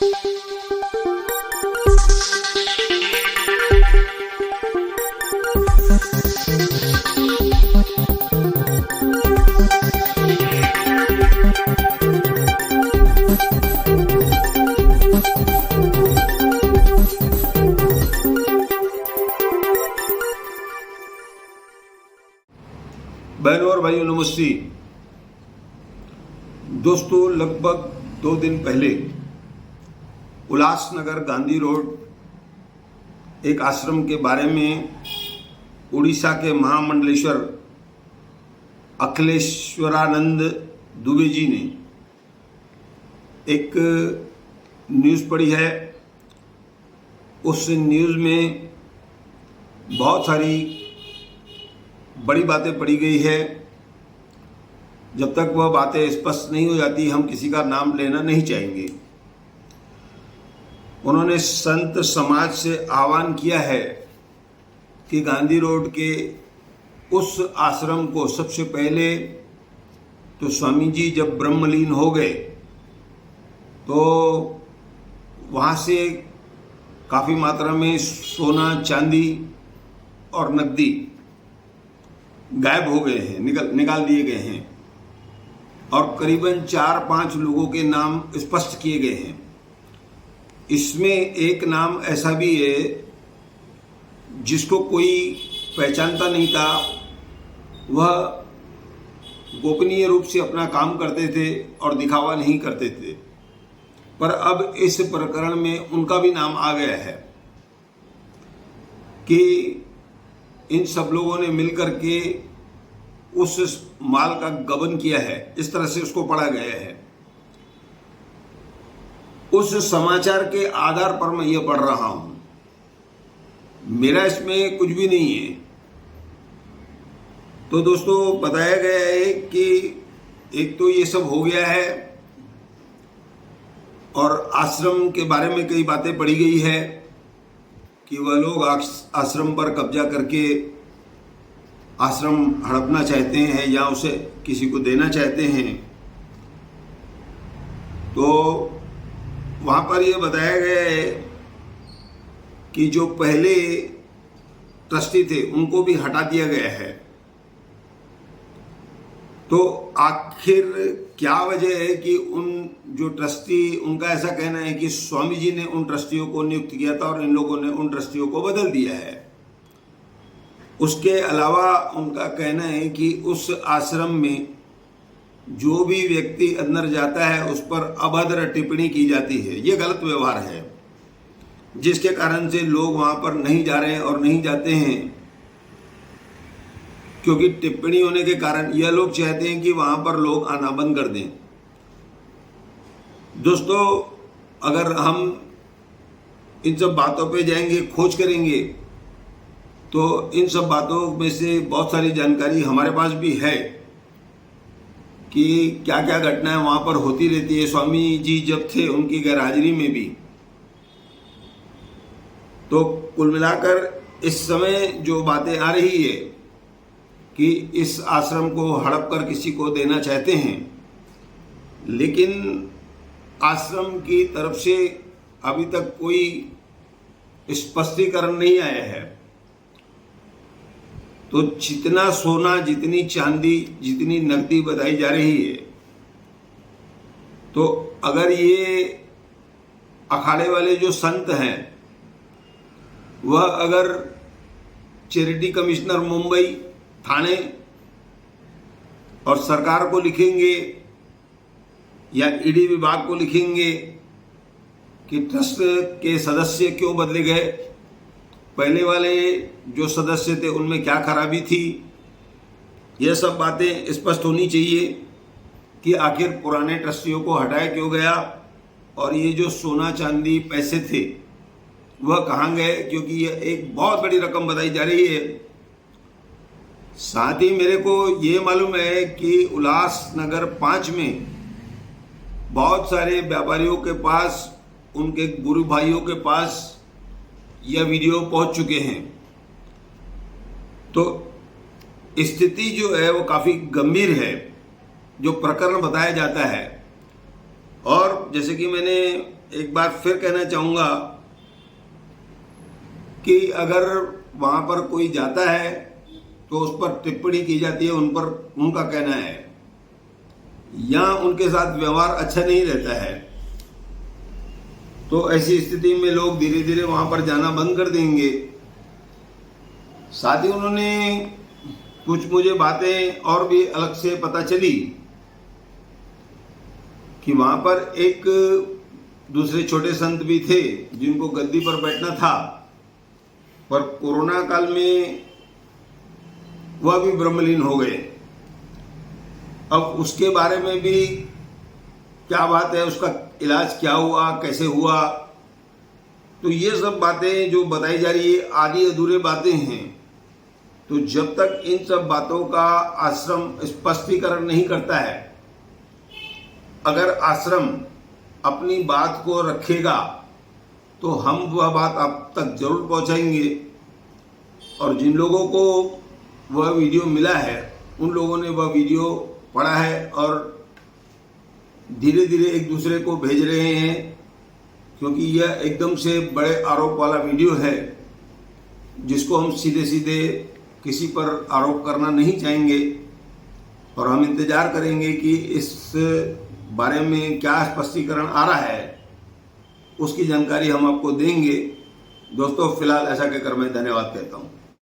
बहनों और भाइयों नमस्ते। दोस्तों, लगभग 2 दिन पहले उल्लासनगर गांधी रोड एक आश्रम के बारे में उड़ीसा के महामंडलेश्वर अखिलेश्वरानंद दुबे जी ने एक न्यूज़ पढ़ी है। उस न्यूज़ में बहुत सारी बड़ी बातें पढ़ी गई है। जब तक वह बातें स्पष्ट नहीं हो जाती हम किसी का नाम लेना नहीं चाहेंगे। उन्होंने संत समाज से आह्वान किया है कि गांधी रोड के उस आश्रम को सबसे पहले तो स्वामी जी जब ब्रह्मलीन हो गए तो वहाँ से काफ़ी मात्रा में सोना, चांदी और नकदी गायब हो गए हैं, निकाल दिए गए हैं और करीबन 4-5 लोगों के नाम स्पष्ट किए गए हैं। इसमें एक नाम ऐसा भी है जिसको कोई पहचानता नहीं था। वह गोपनीय रूप से अपना काम करते थे और दिखावा नहीं करते थे, पर अब इस प्रकरण में उनका भी नाम आ गया है कि इन सब लोगों ने मिलकर के उस माल का गबन किया है। इस तरह से उसको पढ़ा गया है। उस समाचार के आधार पर मैं ये पढ़ रहा हूं, मेरा इसमें कुछ भी नहीं है। तो दोस्तों, बताया गया है कि एक तो ये सब हो गया है और आश्रम के बारे में कई बातें पढ़ी गई है कि वह लोग आश्रम पर कब्जा करके आश्रम हड़पना चाहते हैं या उसे किसी को देना चाहते हैं। तो वहाँ पर यह बताया गया है कि जो पहले ट्रस्टी थे उनको भी हटा दिया गया है। तो आखिर क्या वजह है कि उन जो ट्रस्टी, उनका ऐसा कहना है कि स्वामी जी ने उन ट्रस्टियों को नियुक्त किया था और इन लोगों ने उन ट्रस्टियों को बदल दिया है। उसके अलावा उनका कहना है कि उस आश्रम में जो भी व्यक्ति अंदर जाता है उस पर अभद्र टिप्पणी की जाती है। ये गलत व्यवहार है, जिसके कारण से लोग वहाँ पर नहीं जा रहे हैं और नहीं जाते हैं, क्योंकि टिप्पणी होने के कारण यह लोग चाहते हैं कि वहाँ पर लोग आना बंद कर दें। दोस्तों, अगर हम इन सब बातों पे जाएंगे, खोज करेंगे, तो इन सब बातों में से बहुत सारी जानकारी हमारे पास भी है कि क्या क्या घटनाएं वहाँ पर होती रहती है। स्वामी जी जब थे उनकी गैरहाजिरी में भी। तो कुल मिलाकर इस समय जो बातें आ रही है कि इस आश्रम को हड़प कर किसी को देना चाहते हैं, लेकिन आश्रम की तरफ से अभी तक कोई स्पष्टीकरण नहीं आया है। तो जितना सोना, जितनी चांदी, जितनी नकदी बताई जा रही है, तो अगर ये अखाड़े वाले जो संत हैं वह अगर चैरिटी कमिश्नर मुंबई, थाने और सरकार को लिखेंगे या ईडी विभाग को लिखेंगे कि ट्रस्ट के सदस्य क्यों बदले गए, पहले वाले जो सदस्य थे उनमें क्या खराबी थी, यह सब बातें स्पष्ट होनी चाहिए कि आखिर पुराने ट्रस्टियों को हटाया क्यों गया और ये जो सोना, चांदी, पैसे थे वह कहाँ गए, क्योंकि यह एक बहुत बड़ी रकम बताई जा रही है। साथ ही मेरे को ये मालूम है कि उल्लासनगर 5 में बहुत सारे व्यापारियों के पास, उनके गुरु भाइयों के पास यह वीडियो पहुंच चुके हैं। तो स्थिति जो है वो काफ़ी गंभीर है, जो प्रकरण बताया जाता है। और जैसे कि मैंने एक बार फिर कहना चाहूँगा कि अगर वहाँ पर कोई जाता है तो उस पर टिप्पणी की जाती है, उन पर उनका कहना है, या उनके साथ व्यवहार अच्छा नहीं रहता है, तो ऐसी स्थिति में लोग धीरे धीरे वहाँ पर जाना बंद कर देंगे। साथ ही उन्होंने कुछ मुझे बातें और भी अलग से पता चली कि वहाँ पर एक दूसरे छोटे संत भी थे जिनको गद्दी पर बैठना था, पर कोरोना काल में वह भी ब्रह्मलीन हो गए। अब उसके बारे में भी क्या बात है, उसका इलाज क्या हुआ, कैसे हुआ, तो ये सब बातें जो बताई जा रही है आधी अधूरे बातें हैं। तो जब तक इन सब बातों का आश्रम स्पष्टीकरण नहीं करता है, अगर आश्रम अपनी बात को रखेगा तो हम वह बात आप तक जरूर पहुंचाएंगे। और जिन लोगों को वह वीडियो मिला है उन लोगों ने वह वीडियो पढ़ा है और धीरे धीरे एक दूसरे को भेज रहे हैं, क्योंकि यह एकदम से बड़े आरोप वाला वीडियो है जिसको हम सीधे सीधे किसी पर आरोप करना नहीं चाहेंगे। और हम इंतजार करेंगे कि इस बारे में क्या स्पष्टीकरण आ रहा है, उसकी जानकारी हम आपको देंगे। दोस्तों, फिलहाल ऐसा कहकर मैं धन्यवाद कहता हूँ।